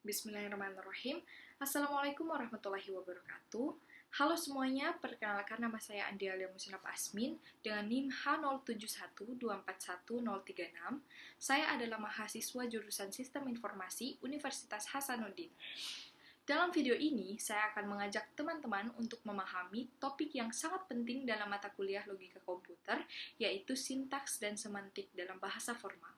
Bismillahirrahmanirrahim. Assalamualaikum warahmatullahi wabarakatuh. Halo semuanya, perkenalkan nama saya Andialia Musnab Asmin dengan NIM H0712411036. Saya adalah mahasiswa jurusan Sistem Informasi Universitas Hasanuddin. Dalam video ini, saya akan mengajak teman-teman untuk memahami topik yang sangat penting dalam mata kuliah logika komputer, yaitu sintaks dan semantik dalam bahasa formal.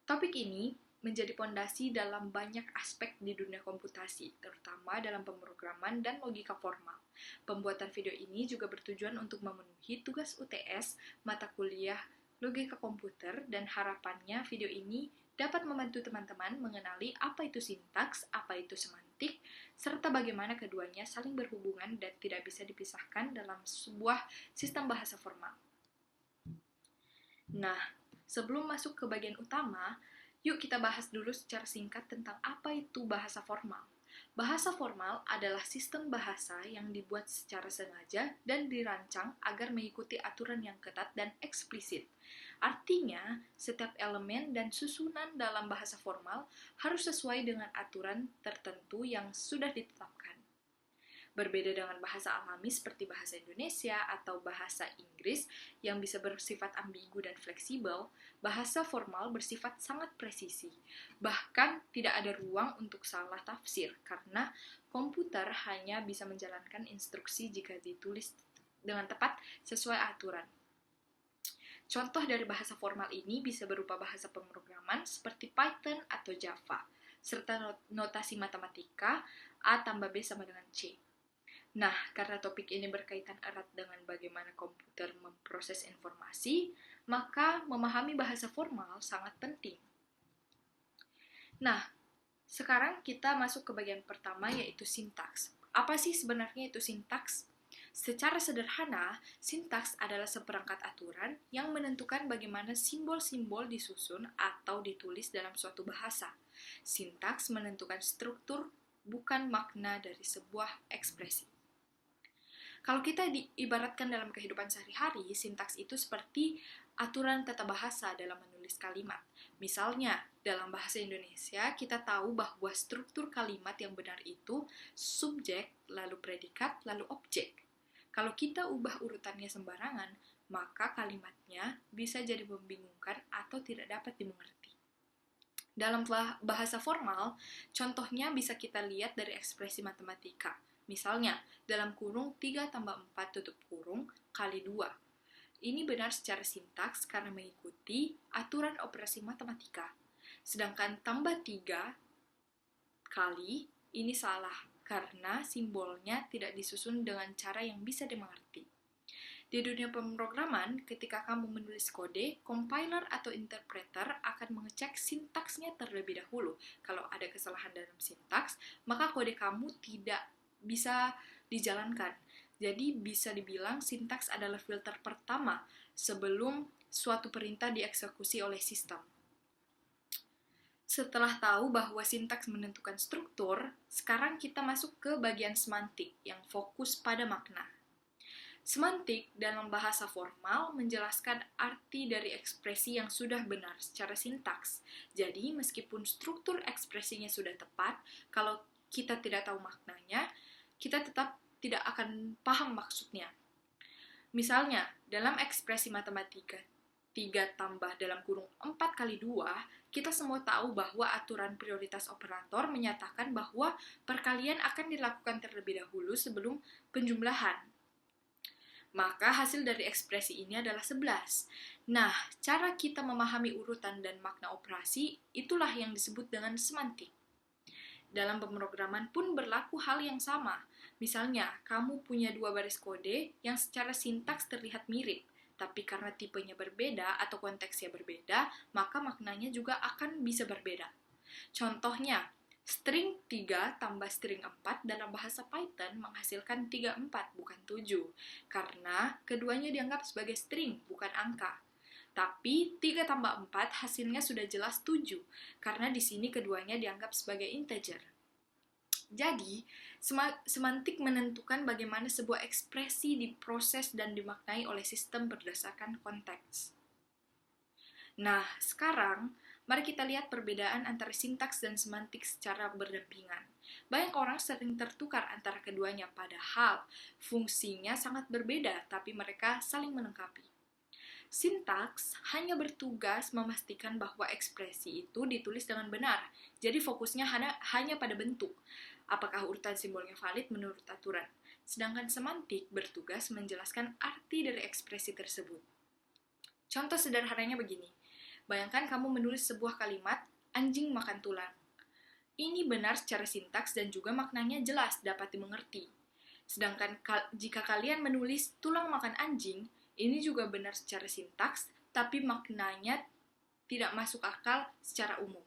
Topik ini menjadi pondasi dalam banyak aspek di dunia komputasi, terutama dalam pemrograman dan logika formal. Pembuatan video ini juga bertujuan untuk memenuhi tugas UTS mata kuliah logika komputer, dan harapannya video ini dapat membantu teman-teman mengenali apa itu sintaks, apa itu semantik, serta bagaimana keduanya saling berhubungan dan tidak bisa dipisahkan dalam sebuah sistem bahasa formal. Nah, sebelum masuk ke bagian utama, yuk kita bahas dulu secara singkat tentang apa itu bahasa formal. Bahasa formal adalah sistem bahasa yang dibuat secara sengaja dan dirancang agar mengikuti aturan yang ketat dan eksplisit. Artinya, setiap elemen dan susunan dalam bahasa formal harus sesuai dengan aturan tertentu yang sudah ditetapkan. Berbeda dengan bahasa alami seperti bahasa Indonesia atau bahasa Inggris yang bisa bersifat ambigu dan fleksibel, bahasa formal bersifat sangat presisi. Bahkan tidak ada ruang untuk salah tafsir karena komputer hanya bisa menjalankan instruksi jika ditulis dengan tepat sesuai aturan. Contoh dari bahasa formal ini bisa berupa bahasa pemrograman seperti Python atau Java, serta notasi matematika A tambah B sama dengan C. Nah, karena topik ini berkaitan erat dengan bagaimana komputer memproses informasi, maka memahami bahasa formal sangat penting. Nah, sekarang kita masuk ke bagian pertama, yaitu sintaks. Apa sih sebenarnya itu sintaks? Secara sederhana, sintaks adalah seperangkat aturan yang menentukan bagaimana simbol-simbol disusun atau ditulis dalam suatu bahasa. Sintaks menentukan struktur, bukan makna dari sebuah ekspresi. Kalau kita diibaratkan dalam kehidupan sehari-hari, sintaks itu seperti aturan tata bahasa dalam menulis kalimat. Misalnya, dalam bahasa Indonesia, kita tahu bahwa struktur kalimat yang benar itu subjek, lalu predikat, lalu objek. Kalau kita ubah urutannya sembarangan, maka kalimatnya bisa jadi membingungkan atau tidak dapat dimengerti. Dalam bahasa formal, contohnya bisa kita lihat dari ekspresi matematika. Misalnya, dalam kurung 3 tambah 4 tutup kurung kali 2. Ini benar secara sintaks karena mengikuti aturan operasi matematika. Sedangkan tambah 3 kali ini salah karena simbolnya tidak disusun dengan cara yang bisa dimengerti. Di dunia pemrograman, ketika kamu menulis kode, compiler atau interpreter akan mengecek sintaksnya terlebih dahulu. Kalau ada kesalahan dalam sintaks, maka kode kamu tidak bisa dijalankan. Jadi bisa dibilang sintaks adalah filter pertama sebelum suatu perintah dieksekusi oleh sistem. Setelah tahu bahwa sintaks menentukan struktur, sekarang kita masuk ke bagian semantik yang fokus pada makna. Semantik dalam bahasa formal menjelaskan arti dari ekspresi yang sudah benar secara sintaks. Jadi, meskipun struktur ekspresinya sudah tepat, kalau kita tidak tahu maknanya, kita tetap tidak akan paham maksudnya. Misalnya, dalam ekspresi matematika 3 tambah dalam kurung 4 kali 2, kita semua tahu bahwa aturan prioritas operator menyatakan bahwa perkalian akan dilakukan terlebih dahulu sebelum penjumlahan. Maka hasil dari ekspresi ini adalah 11. Nah, cara kita memahami urutan dan makna operasi, itulah yang disebut dengan semantik. Dalam pemrograman pun berlaku hal yang sama. Misalnya, kamu punya 2 baris kode yang secara sintaks terlihat mirip, tapi karena tipenya berbeda atau konteksnya berbeda, maka maknanya juga akan bisa berbeda. Contohnya, string 3 tambah string 4 dalam bahasa Python menghasilkan 34, bukan 7, karena keduanya dianggap sebagai string, bukan angka. Tapi 3 tambah 4 hasilnya sudah jelas 7, karena di sini keduanya dianggap sebagai integer. Jadi, semantik menentukan bagaimana sebuah ekspresi diproses dan dimaknai oleh sistem berdasarkan konteks. Nah, sekarang Mari kita lihat perbedaan antara sintaks dan semantik secara berdampingan. Banyak orang sering tertukar antara keduanya, padahal fungsinya sangat berbeda, tapi mereka saling melengkapi. Sintaks hanya bertugas memastikan bahwa ekspresi itu ditulis dengan benar, jadi fokusnya hanya pada bentuk, apakah urutan simbolnya valid menurut aturan. Sedangkan semantik bertugas menjelaskan arti dari ekspresi tersebut. Contoh sederhananya begini, bayangkan kamu menulis sebuah kalimat, anjing makan tulang. Ini benar secara sintaks dan juga maknanya jelas dapat dimengerti. Sedangkan jika kalian menulis tulang makan anjing, ini juga benar secara sintaks, tapi maknanya tidak masuk akal secara umum.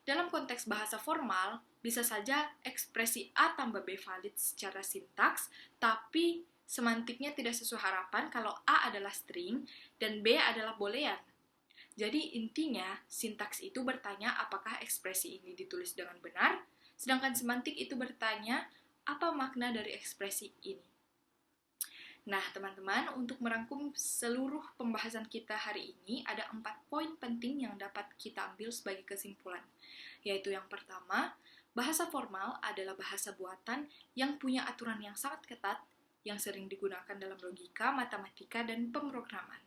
Dalam konteks bahasa formal, bisa saja ekspresi A tambah B valid secara sintaks, tapi semantiknya tidak sesuai harapan kalau A adalah string dan B adalah boolean. Jadi intinya, sintaks itu bertanya apakah ekspresi ini ditulis dengan benar, sedangkan semantik itu bertanya apa makna dari ekspresi ini. Nah, teman-teman, untuk merangkum seluruh pembahasan kita hari ini, ada 4 poin penting yang dapat kita ambil sebagai kesimpulan. Yaitu yang pertama, bahasa formal adalah bahasa buatan yang punya aturan yang sangat ketat, yang sering digunakan dalam logika, matematika, dan pemrograman.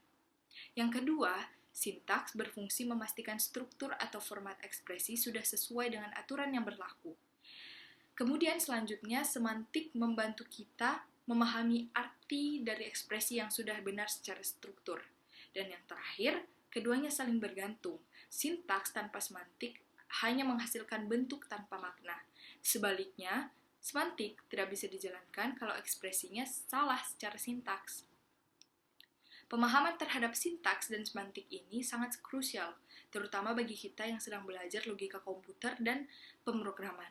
Yang kedua, sintaks berfungsi memastikan struktur atau format ekspresi sudah sesuai dengan aturan yang berlaku. Kemudian selanjutnya, semantik membantu kita memahami arti dari ekspresi yang sudah benar secara struktur. Dan yang terakhir, keduanya saling bergantung. Sintaks tanpa semantik hanya menghasilkan bentuk tanpa makna. Sebaliknya, semantik tidak bisa dijalankan kalau ekspresinya salah secara sintaks. Pemahaman terhadap sintaks dan semantik ini sangat krusial, terutama bagi kita yang sedang belajar logika komputer dan pemrograman.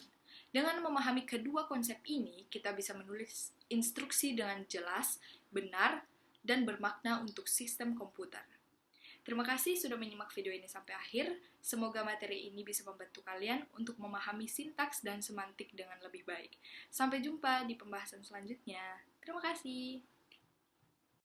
Dengan memahami kedua konsep ini, kita bisa menulis instruksi dengan jelas, benar, dan bermakna untuk sistem komputer. Terima kasih sudah menyimak video ini sampai akhir. Semoga materi ini bisa membantu kalian untuk memahami sintaks dan semantik dengan lebih baik. Sampai jumpa di pembahasan selanjutnya. Terima kasih.